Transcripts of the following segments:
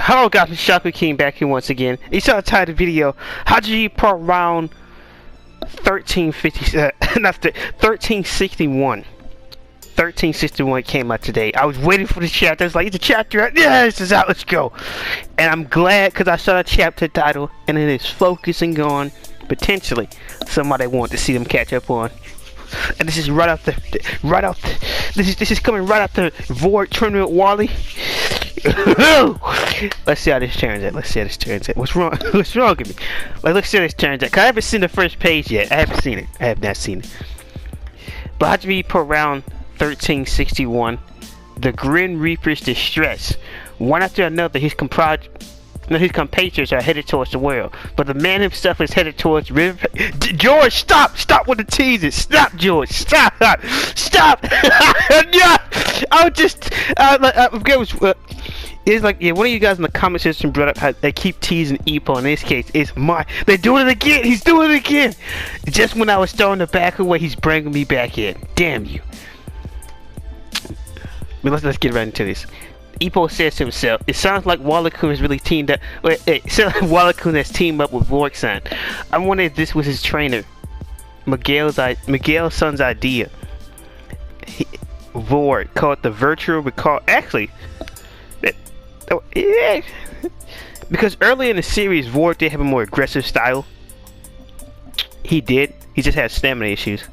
Hello guys, it's Shaku King back here once again. You saw the title of the video, Hajime per round 1350, not 1361. 1361 came out today. I was waiting for the chapter. I was like, it's a chapter. Yeah, this is out. Let's go. And I'm glad because I saw the chapter title and it is focusing on potentially somebody I want to see them catch up on. And this is this is coming right after Void Tournament Wally. Let's see how this turns out. What's wrong? What's wrong with me? Like, let's see how this turns out. Cause I haven't seen the first page yet. I haven't seen it. I have not seen it. But Hajime per round 1361. The Grim Reaper's distress. One after another, his compatriots are headed towards the world, but the man himself is headed towards river. George, stop! Stop with the teasers! Stop, George! Stop! Stop! Yeah, I was just it's like, yeah, one of you guys in the comment section brought up how they keep teasing Ippo. In this case, it's they're doing it again. He's doing it again. Just when I was throwing the back away, he's bringing me back in. Damn you! But let's get right into this. Ippo says to himself, it sounds like Walla-kun has really teamed up. It sounds like Walla-kun has teamed up with Vork-san. I wonder if this was his trainer, Miguel's son's idea. Vork called the virtual recall. Actually, yeah, because earlier in the series, Vork did have a more aggressive style. He did. He just had stamina issues.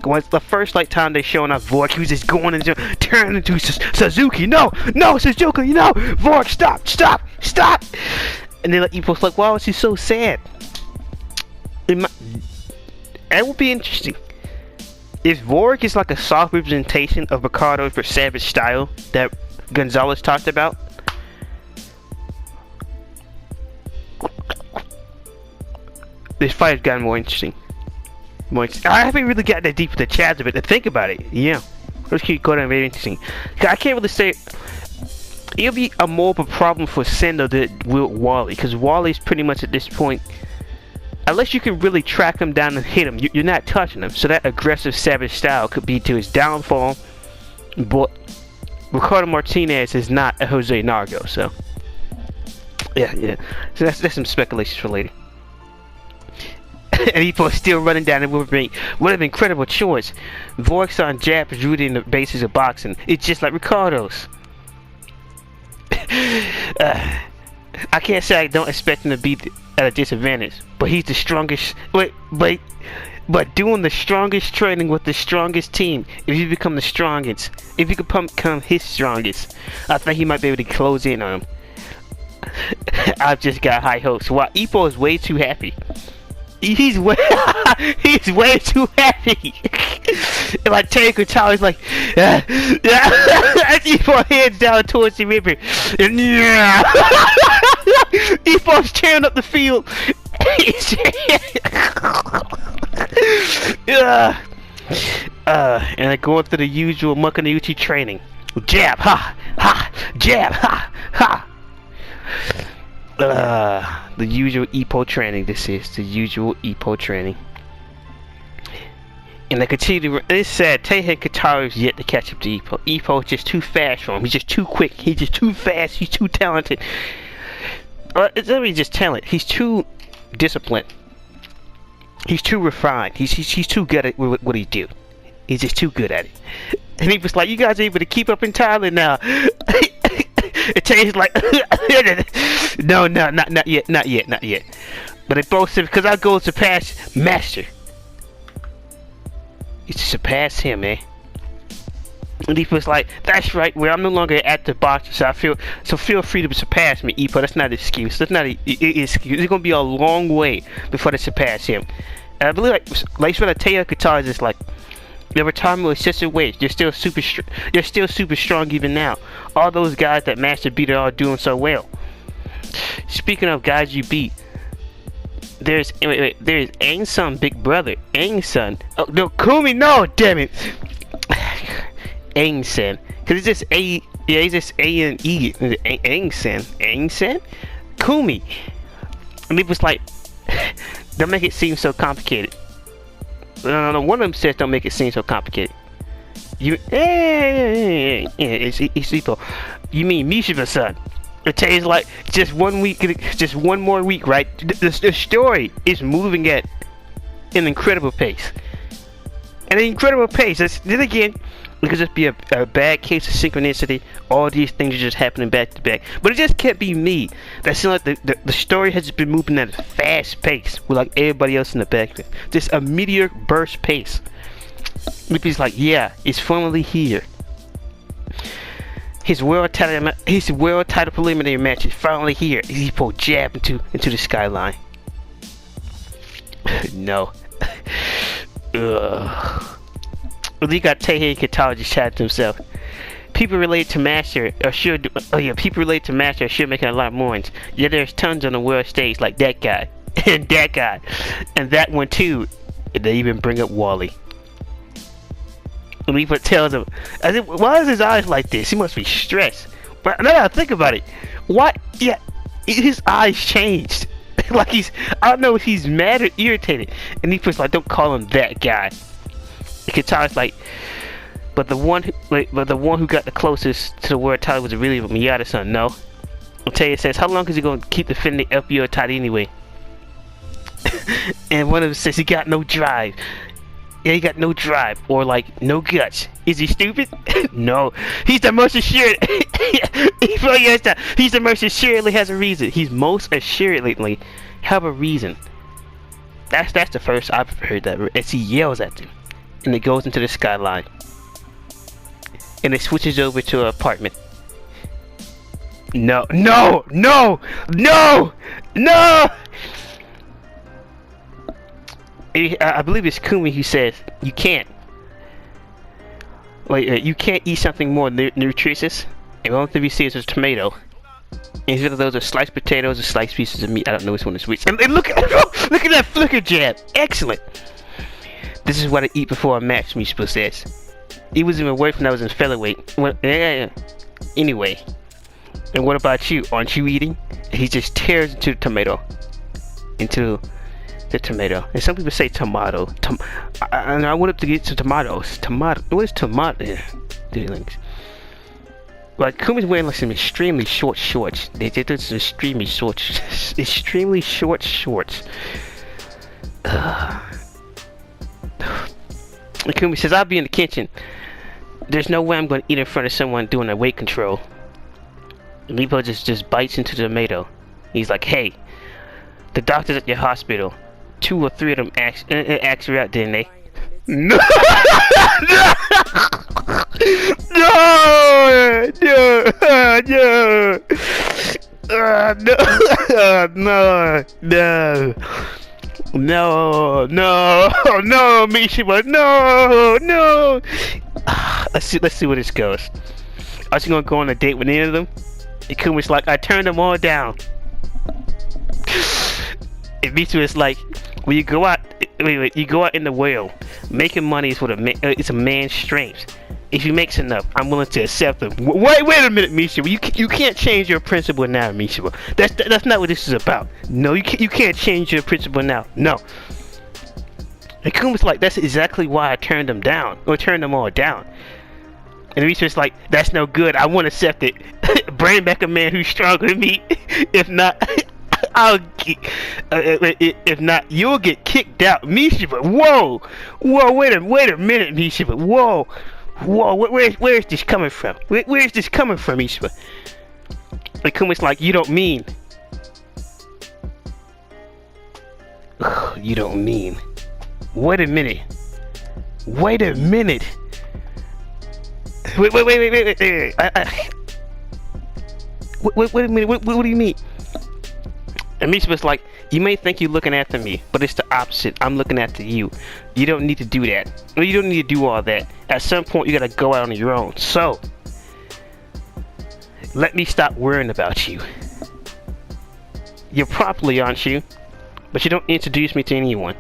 Once the first time they showing up Vork, he was just going and turning into Suzuki. No, Suzuki, no, Vork, stop. And then Ippo's like, why was he so sad? That would be interesting. If Vork is like a soft representation of Ricardo's savage style that Gonzalez talked about, this fight has gotten more interesting. I haven't really gotten that deep with the chats of it to think about it. Yeah, let's keep going. Very interesting. I can't really say it'll be more of a problem for Sendo than will Wally, because Wally's pretty much at this point, unless you can really track him down and hit him, you're not touching him. So that aggressive savage style could be to his downfall. But Ricardo Martinez is not a Jose Nargo, so yeah. So that's some speculations for later. And Ippo is still running down, and would have been incredible choice. Vork's jab is rooted in the basis of boxing. It's just like Ricardo's. I can't say I don't expect him to be at a disadvantage, but he's the strongest. But doing the strongest training with the strongest team, if you become the strongest, if you become his strongest, I think he might be able to close in on him. I've just got high hopes. Wow, Ippo is way too happy. He's way too happy. And like Taker Tower's like, yeah. As Ippo heads down towards the river, and yeah, Ippo's tearing up the field. And I go through the usual Makanauchi training. Jab, ha, jab, ha. The usual Ippo training. This is the usual Ippo training. And they continue. It's sad. Teihen Kataru is yet to catch up to Ippo. Ippo is just too fast for him. He's just too quick. He's just too fast. He's too talented. It's not really just talent. He's too disciplined. He's too refined. He's too good at what he do. He's just too good at it. And he was like, "You guys are able to keep up in Thailand now." It changed like, no, not yet. But they both said, because our goal is to surpass Master. It's to surpass him, eh? And he was like, that's right, well, I'm no longer an active boxer, so feel free to surpass me, Ippo. That's not an excuse. That's not an excuse. It's going to be a long way before they surpass him. And I believe, like for the Teiya Katara is just like, their retirement was such a waste. You're still super strong even now. All those guys that Master beat are all doing so well. Speaking of guys you beat, there's Aang-san big brother. Aang-san. Oh no, Kumi, no, damn it. Aang-san. Cause it's just A. Yeah, it's just A and E. Aang-san. Kumi. And it was like, don't make it seem so complicated. No, one of them says don't make it seem so complicated. It's Ippo. You mean Mishiba-san? It takes like just 1 week, just one more week, right? The story is moving at an incredible pace. An incredible pace. Then again, it could just be a bad case of synchronicity. All these things are just happening back to back. But it just can't be me. That seems like the story has just been moving at a fast pace with like everybody else in the background. Just a meteor burst pace. Mickey's like, yeah, it's finally here. His world title preliminary match is finally here. He pulled jab into the skyline. No. Ugh. You got Teihei Katawa just chatting to himself. People related to Master are sure. People related to Master are sure making a lot more ones. Yeah, there's tons on the world stage like that guy and that guy and that one too. And they even bring up Wally. Ippo tells him, why is his eyes like this? He must be stressed. But now that I think about it, why? Yeah, his eyes changed. Like I don't know if he's mad or irritated. And Ippo's like, don't call him that guy. Katawa's like, but the one who got the closest to the world title was really Miyata-san. No. Otaya says, how long is he going to keep defending FBO title anyway? And one of them says he got no drive. Yeah, he got no drive or like no guts. Is he stupid? No. He's the most assured. He's the most assuredly has a reason. He's most assuredly have a reason. That's the first I've heard that as he yells at them. And it goes into the skyline. And it switches over to an apartment. No. I believe it's Kumi who says you can't. You can't eat something more nutritious. And the only thing we see is a tomato. And either those are sliced potatoes or sliced pieces of meat. I don't know which one is which. And look at that flicker jab. Excellent. This is what I eat before a match, Mishipo says. He was even worse when I was in featherweight. Anyway. And what about you? Aren't you eating? And he just tears into the tomato. And some people say tomato. And I went up to get some tomatoes. Tomato. What is tomato? Like Kumi's wearing like some extremely short shorts. They did this extremely short shorts. Kumi says, I'll be in the kitchen. There's no way I'm going to eat in front of someone doing a weight control. And Ippo just bites into the tomato. He's like, hey, the doctors at your hospital, 2 or 3 of them asked her out, didn't they? No! No, Mishima, no. Let's see where this goes. I was gonna go on a date with any of them. And Kumi's like, I turned them all down. And Michiwa is like, when you go out, you go out in the world. Making money is it's a man's strength. If he makes enough, I'm willing to accept them. Wait a minute, Mishiwa. You can't change your principle now, Mishiwa. That's not what this is about. No, you can't change your principle now. No. And Kuma's like, that's exactly why I turned them down, or turned them all down. And Mishiwa's like, that's no good. I won't accept it. Bring back a man who's stronger than me. If not, if not, you'll get kicked out, Mishiwa. Whoa, wait a minute, Mishiwa. Whoa, where's this coming from? Where's this coming from, Mishiwa? And Kuma's like, you don't mean. You don't mean. Wait a minute. Wait a minute. Wait a minute. What do you mean? And Mishiba's like, you may think you're looking after me, but it's the opposite. I'm looking after you. You don't need to do that. You don't need to do all that. At some point, you gotta go out on your own. So, let me stop worrying about you. You're properly, aren't you? But you don't introduce me to anyone.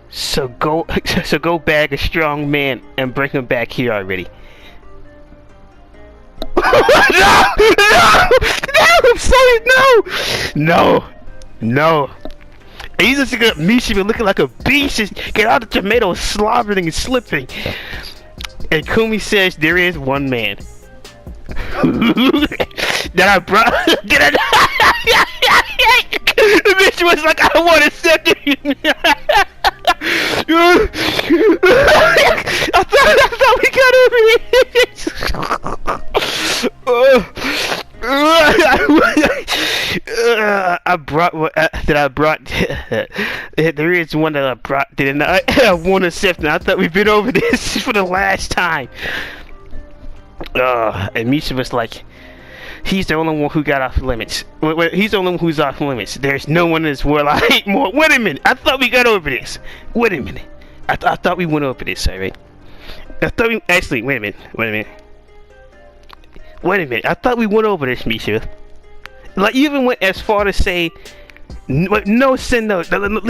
So go bag a strong man and bring him back here already. No! I'm sorry, no! And he's just looking at Mishiba looking like a beast, just get out of the tomato, slobbering and slipping. And Kumi says there is one man. that I brought. The bitch was like, I want to set you. I thought we got over it. I brought what that I brought. There is one that I brought. Didn't I want to accept it. I thought we've been over this for the last time. And Misha was like, he's the only one who got off limits. He's the only one who's off limits. There's no one in this world I hate more. Wait a minute. I thought we got over this. Wait a minute. I thought we went over this, alright? I thought we... Actually, wait a minute. I thought we went over this, Misha. Like, you even went as far to say... No, sin, no.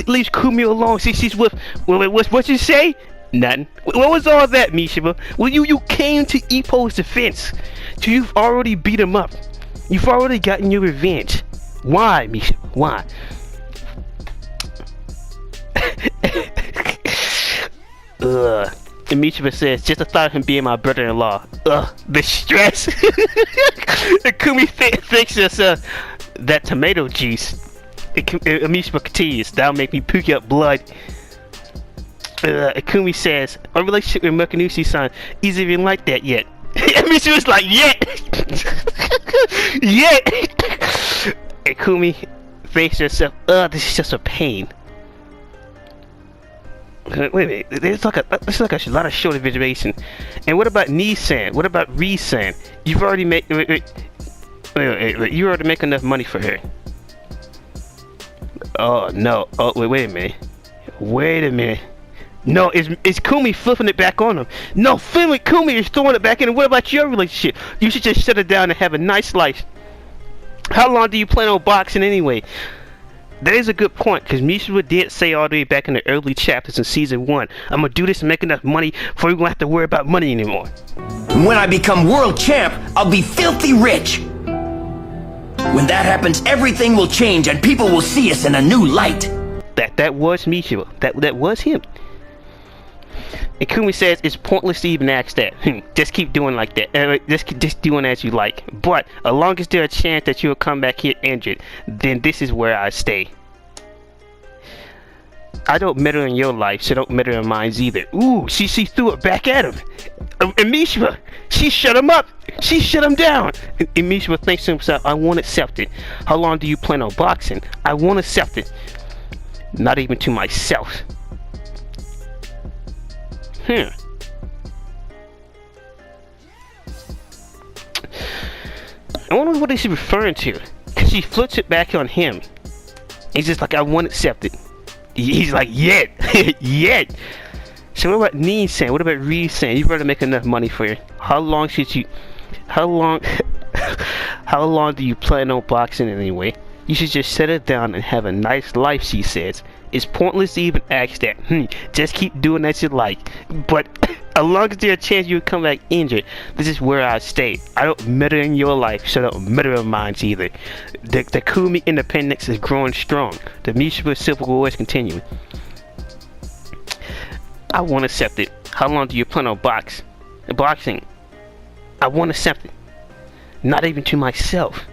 Leave Kumi alone. She's with... What you say? Nothing. What was all that, Misha? Well, you came to Ippo's defense. So you've already beat him up. You've already gotten your revenge. Why, Misha? Why? And Misha says, just the thought of him being my brother-in-law. The stress. And Kumi thinks it's that tomato juice. Misha continues, that'll make me puke up blood. Kumi says, our relationship with Makanushi-san isn't even like that yet. And Misha was like, yet! Yet! And Kumi thinks to herself, this is just a pain. Wait a minute, there's like a lot of short information. And what about Nissan? What about Risan? You've already made... Wait, you already make enough money for her. Oh, no. Oh, wait a minute. Wait a minute. No, it's Kumi flipping it back on him. No, Kumi is throwing it back in. What about your relationship? You should just shut it down and have a nice life. How long do you plan on boxing anyway? That is a good point, because Mishima did say all the way back in the early chapters in Season 1, I'm gonna do this and make enough money before we won't have to worry about money anymore. When I become world champ, I'll be filthy rich. When that happens, everything will change and people will see us in a new light. That was Mishima. That was him. And Kumi says it's pointless to even ask that. Just keep doing like that. Just doing as you like. But as long as there's a chance that you'll come back here injured, then this is where I stay. I don't matter in your life, so don't matter in mine either. Ooh, she threw it back at him. And Mishima, she shut him up. She shut him down. And Mishima thinks to himself, I won't accept it. How long do you plan on boxing? I won't accept it. Not even to myself. I wonder what he's referring to. Cause she flips it back on him. He's just like, I won't accept it. He's like, yet. Yet. So what about Nii-san? What about Ri-san? You better make enough money for her. How long do you plan on boxing anyway? You should just settle down and have a nice life, she says. It's pointless to even ask that. Just keep doing as you like. But as long as there's a chance you'll come back injured, this is where I stay. I don't matter in your life, so don't matter in mine either. The Kumi independence is growing strong. The Mishima Civil War is continuing. I won't accept it. How long do you plan on boxing? I won't accept it. Not even to myself.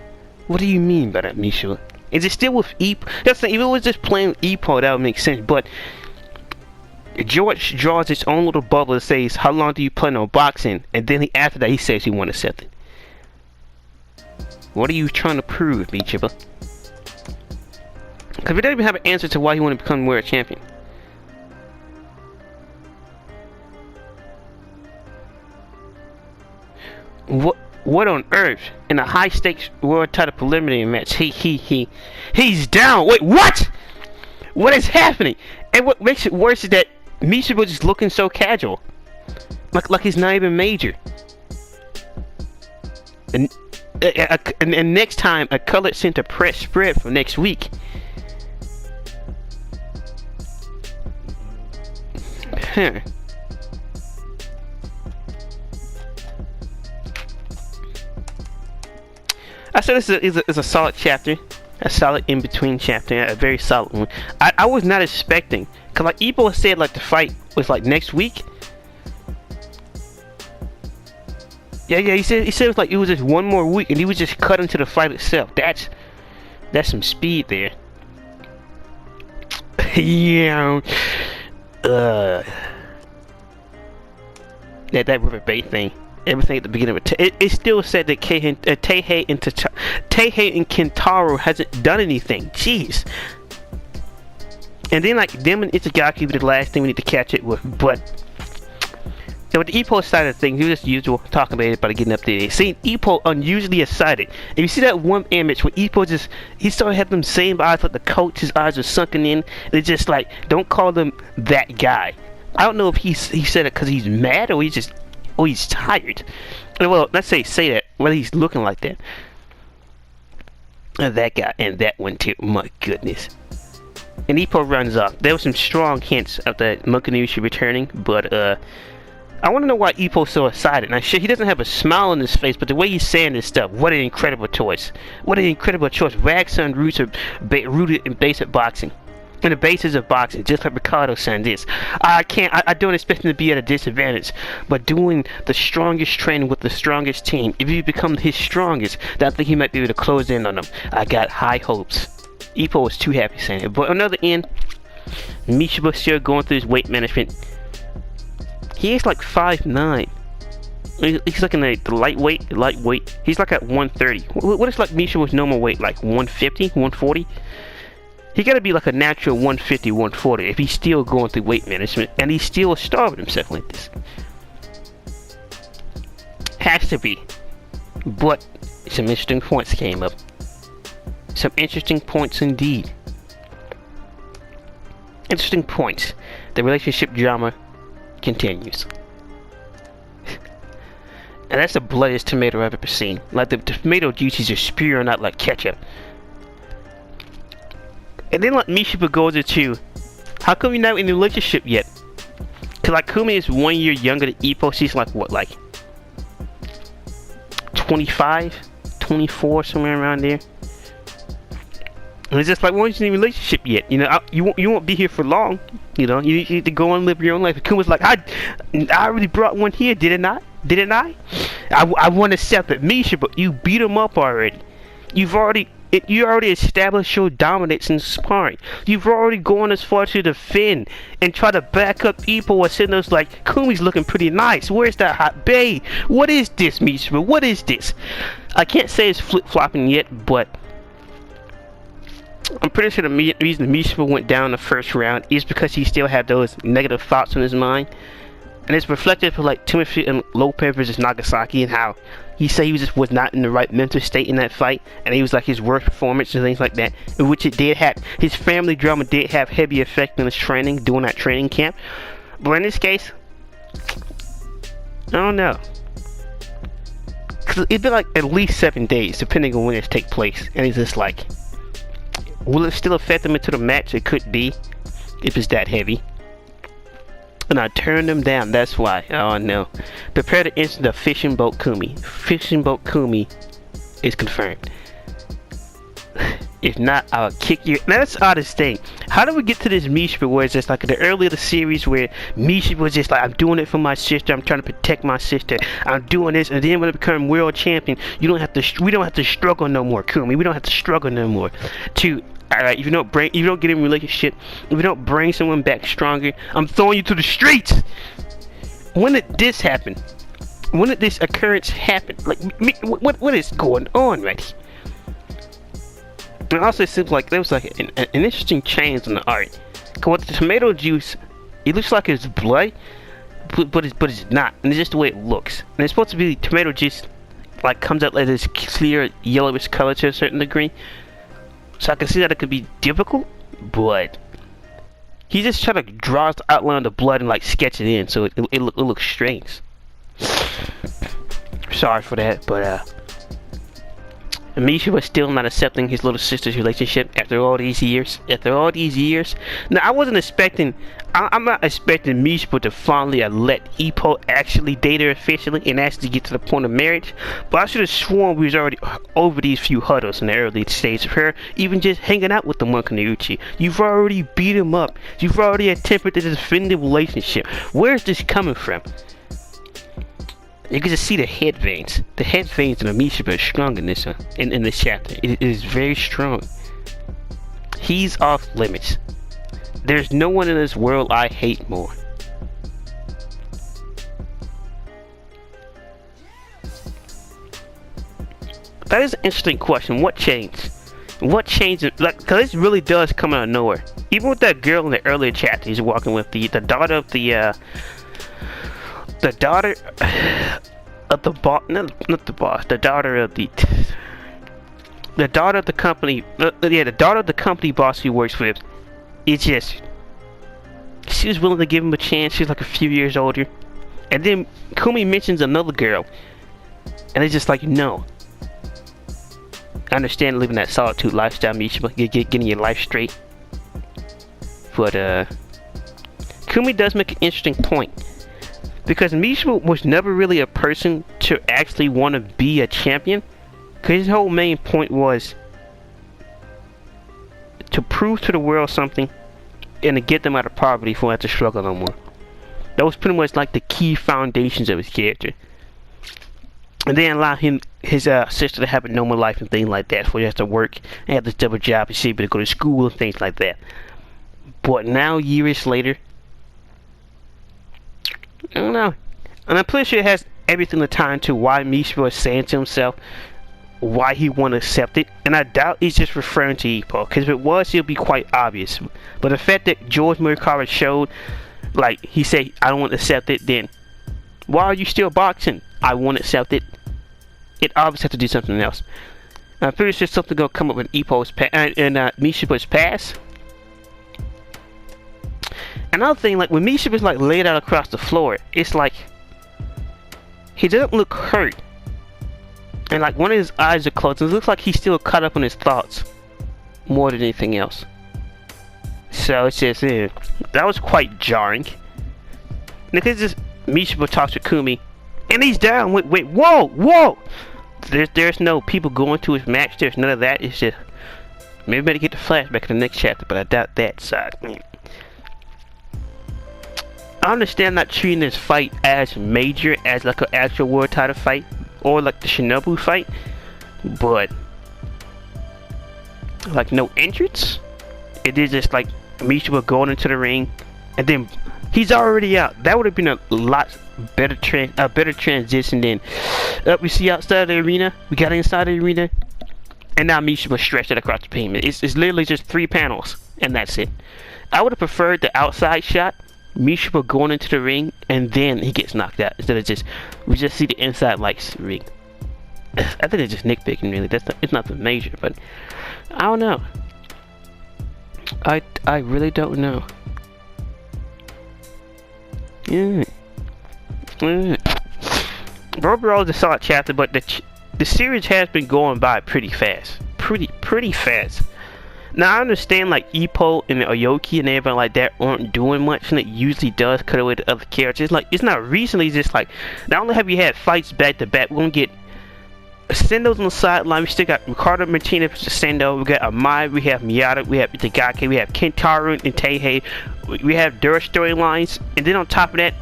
What do you mean by that, Mishima? Is it still with Ippo? That's the thing, if it was just plain Ippo, that would make sense, but George draws his own little bubble that says, how long do you plan on boxing? And then after that, he says he won't accept it. What are you trying to prove, Mishima? Because we don't even have an answer to why he want to become world champion. What on earth? In a high stakes world title preliminary match, he's down. Wait, what? What is happening? And what makes it worse is that Mishima was just looking so casual, like he's not even major. And next time, a colored center press spread for next week. I said this is a solid chapter, a solid in-between chapter, a very solid one. I was not expecting, cause like Ippo said, like the fight was like next week. Yeah, he said it was like it was just one more week, and he was just cut into the fight itself. That's some speed there. Yeah. That River Bay thing. Everything at the beginning of it. It still said that Teihei and Kentaro hasn't done anything. Jeez. And then like them and Itagaki would be the last thing we need to catch it with. But with the Ippo side of things, he was just usual talking about everybody getting up there. Seeing Ippo unusually excited. And you see that one image where Ippo he started having them same eyes like the coach. His eyes are sunken in. And it's just like, don't call them that guy. I don't know if he said it because he's mad or he's tired. Well, let's say that. Whether he's looking like that. And that guy and that one too. My goodness. And Ippo runs off. There were some strong hints of the Munkanushi returning, but I want to know why Ippo's so excited. Now, shit, he doesn't have a smile on his face, but the way he's saying this stuff, what an incredible choice. What an incredible choice. Ragson roots are rooted in basic boxing. And the basis of boxing, just like Ricardo-san this. I don't expect him to be at a disadvantage, but doing the strongest training with the strongest team, if you become his strongest, then I think he might be able to close in on them. I got high hopes. Ippo was too happy saying it. But on the other end, Mishiba still going through his weight management. He is like 5'9". He's like in the lightweight. He's like at 130. What is like Mishiba's normal weight? Like 150, 140? He gotta be like a natural 150, 140 if he's still going through weight management and he's still starving himself like this. Has to be. But some interesting points came up. Some interesting points indeed. Interesting points. The relationship drama continues. And that's the bloodiest tomato I've ever seen. Like the tomato juices are spewing out like ketchup. And then like Mishiba goes into, how come you're not in a relationship yet? Cause like Kumi is 1 year younger than Ippo. She's like what, like 25, 24, somewhere around there. And it's just like, why aren't you in a relationship yet? You know, you won't be here for long. You know, you need to go and live your own life. And Kuma's like, I already brought one here, didn't I? I want to separate Misha, but you beat him up already. You already established your dominance in sparring. You've already gone as far to defend and try to back up Ippo and send us like, Kumi's looking pretty nice. Where's that hot bae? What is this, Misha? What is this? I can't say it's flip-flopping yet, but I'm pretty sure the reason Mishiba went down the first round is because he still had those negative thoughts in his mind. And it's reflective of like Timothy and Lopez versus Nagasaki and how he said he was not in the right mental state in that fight. And he was like his worst performance and things like that. In which it did have, his family drama did have heavy effect on his training, during that training camp. But in this case, I don't know. Cause it'd be like at least 7 days depending on when it take place. And it's just like, will it still affect them into the match? It could be, if it's that heavy. And I turned them down, that's why. Oh no. Prepare to enter the fishing boat Kumi. Fishing boat Kumi is confirmed. If not, I'll kick you. Now that's the oddest thing. How do we get to this Mishiba where it's just like the earlier the series where Mishiba was just like, I'm doing it for my sister, I'm trying to protect my sister, I'm doing this, and then when I become world champion, we don't have to struggle no more, Kumi. We don't have to struggle no more. Alright, if you don't get in a relationship, if you don't bring someone back stronger, I'm throwing you to the streets. When did this happen? When did this occurrence happen? Like, what is going on right here? And also, it seems like there was like an interesting change in the art. Cause with the tomato juice, it looks like it's blood, but it's not, and it's just the way it looks. And it's supposed to be tomato juice, like comes out like this clear yellowish color to a certain degree. So I can see that it could be difficult, but he just tried to draw the outline of the blood and like sketch it in, so it looks strange. Sorry for that, but Misha was still not accepting his little sister's relationship after all these years. Now I wasn't expecting. I'm not expecting Misha to finally let Ippo actually date her officially and actually get to the point of marriage. But I should have sworn we was already over these few huddles in the early stage of her even just hanging out with the Munkanuchi. You've already beat him up. You've already attempted to defend the relationship. Where's this coming from? You can just see the head veins. The head veins in Mishima is strong in this in this chapter. It is very strong. He's off limits. There's no one in this world I hate more. That is an interesting question. What changed? What changed? Like, cause this really does come out of nowhere. Even with that girl in the earlier chapter, he's walking with the daughter of the daughter of the boss, not the boss, the daughter of the daughter of the company. Yeah, the daughter of the company boss he works with. It's just, she was willing to give him a chance. She's like a few years older, and then Kumi mentions another girl, and it's just like, no. I understand living that solitude lifestyle, Mishima, getting your life straight. But Kumi does make an interesting point, because Mishima was never really a person to actually want to be a champion, because his whole main point was to prove to the world something and to get them out of poverty before they have to struggle no more. That was pretty much like the key foundations of his character. And then allow his sister to have a normal life and things like that, before he has to work and have this double job and she's able to go to school and things like that. But now, years later, I don't know. And I'm pretty sure it has everything to tie into why Mishima is saying to himself why he want to accept it. And I doubt he's just referring to Ippo, because if it was, it'll be quite obvious. But the fact that George Murakawa showed, like, he said, I don't want to accept it, then why are you still boxing? I won't accept it. It obviously has to do something else. I'm pretty sure something gonna come up in Ippo's Mishima's past. Another thing, like when Mishima's like laid out across the floor, it's like he doesn't look hurt, and like one of his eyes are closed. And it looks like he's still caught up in his thoughts more than anything else. So it's just that was quite jarring. Because just Mishima talks to Kumi, and he's down. Wait, whoa! There's no people going to his match. There's none of that. It's just maybe better get the flashback in the next chapter, but I doubt that. So I understand not treating this fight as major as like an actual world title fight or like the Shinobu fight, but like no entrance. It is just like Mishima going into the ring, and then he's already out. That would have been a lot better transition than we see outside the arena. We got inside the arena, and now Mishima stretched it across the pavement. It's literally just 3 panels, and that's it. I would have preferred the outside shot, Mishima going into the ring, and then he gets knocked out, instead of just we just see the inside lights ring. I think it's just nitpicking, really. It's nothing major, but I don't know. I really don't know. Yeah. But overall, it's a solid chapter, but the series has been going by pretty fast. Pretty fast. Now, I understand, like, Ippo and Aoki and everybody like that aren't doing much, and it usually does cut away to other characters. Like, it's not recently, it's just like, not only have you had fights back to back, we're gonna get Sendo's on the sideline. We still got Ricardo Martinez versus Sendo. We got Amai, we have Miyata, we have Itagaki, we have Kentaro and Teihei. We have their storylines, and then on top of that,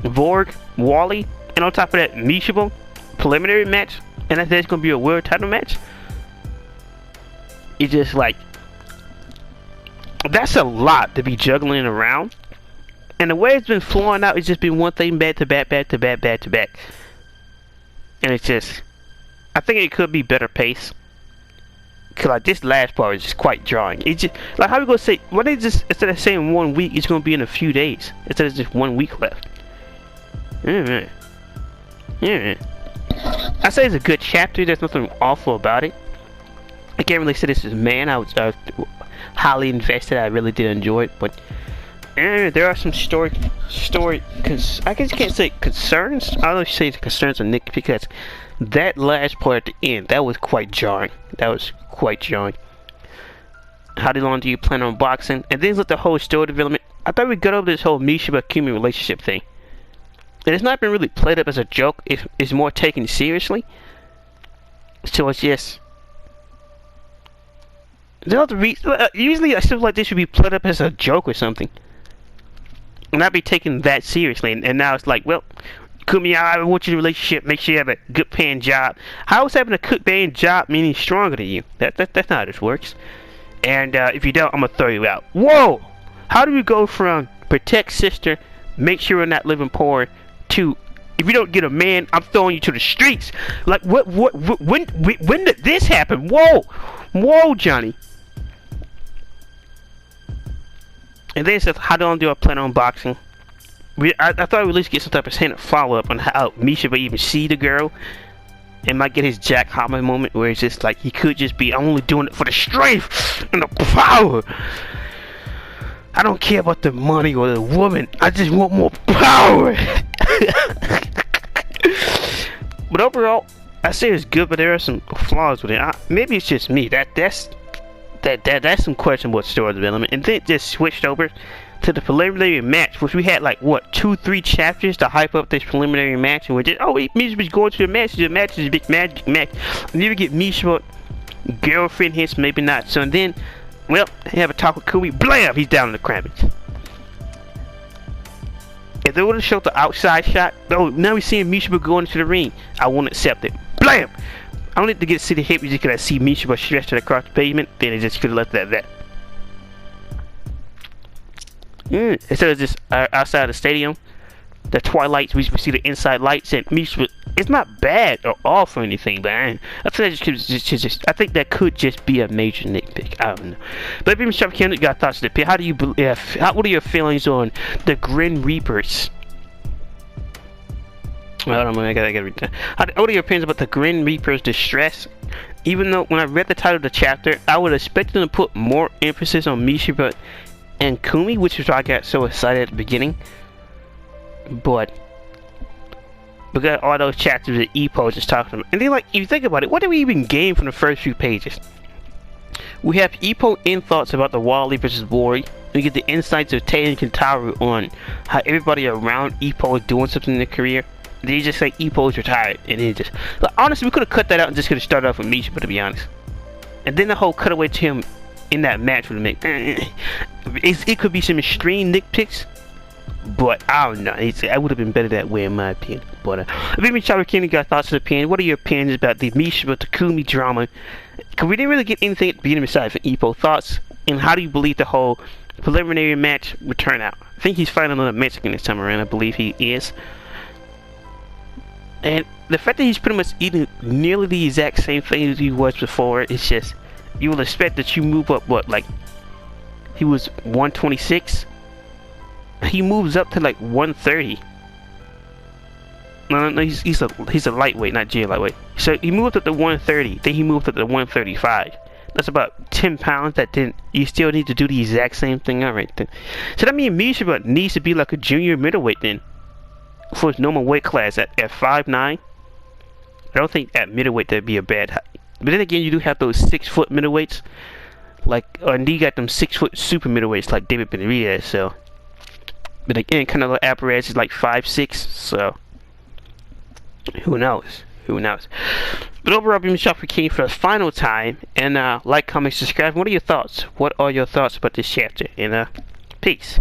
Vorg, Wally, and on top of that, Mishima preliminary match, and that's gonna be a world title match. It's just like, that's a lot to be juggling around, and the way it's been flowing out, it's just been one thing back to back, and it's just, I think it could be better pace. Cause like this last part is just quite jarring. It's just like, how we gonna say, why they just, instead of saying 1 week, it's gonna be in a few days instead of just 1 week left. Yeah. I say it's a good chapter. There's nothing awful about it. I can't really say this is I was highly invested. I really did enjoy it, but there are some story, cause I guess you can't say concerns. I don't know if you say the concerns are Nick, because that last part at the end, that was quite jarring. How long do you plan on boxing? And then with the whole story development, I thought we got over this whole Mishima Kumi relationship thing. And it's not been really played up as a joke. It's more taken seriously. So it's just, usually I feel like this should be played up as a joke or something, and not be taken that seriously. And now it's like, well, Kumi, I want you in a relationship. Make sure you have a good paying job. How is having a good paying job meaning stronger than you? That's not how this works. And if you don't, I'm gonna throw you out. Whoa! How do you go from protect sister, make sure we're not living poor, to if you don't get a man, I'm throwing you to the streets? Like when did this happen? Whoa, Johnny. And then it says, how do I plan on boxing? I thought we'd at least get some type of hint of follow-up on how Misha would even see the girl. And might get his Jack Harmon moment where it's just like he could just be only doing it for the strength and the power. I don't care about the money or the woman. I just want more power. But overall, I say it's good, but there are some flaws with it. Maybe it's just me. That's some questionable story development. And then it just switched over to the preliminary match, which we had like what 2-3 chapters to hype up this preliminary match, and we're just Misha's going to the match. The match is a big magic match. And then we get Misha girlfriend hints, maybe not. So and then, well, they have a talk with Kumi. Blam! He's down in the crammage. If they would have showed the outside shot, oh, now we're seeing Misha going into the ring. I won't accept it. Blam! I don't need to get to see the hit music because I see Misha stretched across the pavement. Then they just could have left it at that. Instead of just outside the stadium, the twilights, we see the inside lights, and Misha, it's not bad or off or anything, but I think I think that could just be a major nitpick. I don't know. But if you're Mr. Kendrick, got thoughts on the pit. How do you believe? What are your feelings on the Grim Reapers? Hold on, I gotta read that. What are your opinions about the Grim Reapers' distress? Even though when I read the title of the chapter, I would expect them to put more emphasis on Misha and Kumi, which is why I got so excited at the beginning. But we got all those chapters that Ippo is just talking about, and then like if you think about it, what did we even gain from the first few pages? We have Ippo in thoughts about the Wally versus Wari. We get the insights of Tay and Kentaro on how everybody around Ippo is doing something in their career. They just say Ippo is retired, and it just like, honestly we could have cut that out and just could have started off with Misha, but to be honest. And then the whole cutaway to him in that match would make it could be some extreme nitpicks, but I don't know. I would have been better that way in my opinion. But if you Chopper Kenny got thoughts of the opinion, what are your opinions about the Misha with the Kumi drama? Cause we didn't really get anything at the beginning besides from Ippo thoughts, and how do you believe the whole preliminary match would turn out? I think he's fighting another Mexican this time around. I believe he is. And the fact that he's pretty much eating nearly the exact same thing as he was before, it's just, you will expect that you move up, what, like, he was 126? He moves up to like 130. No, he's a lightweight, not G lightweight. So he moved up to 130, then he moved up to 135. That's about 10 pounds that didn't, you still need to do the exact same thing out right then. So that means Misha needs to be like a junior middleweight then, for his normal weight class at 5'9". I don't think at middleweight that'd be a bad height. But then again, you do have those 6-foot middleweights, like, and you got them 6-foot super middleweights like David Benavidez. So, but again, kind of like apparatus is like 5'6", so who knows? Who knows? But overall, being shot for King for the final time, and like, comment, subscribe. What are your thoughts? What are your thoughts about this chapter? And peace.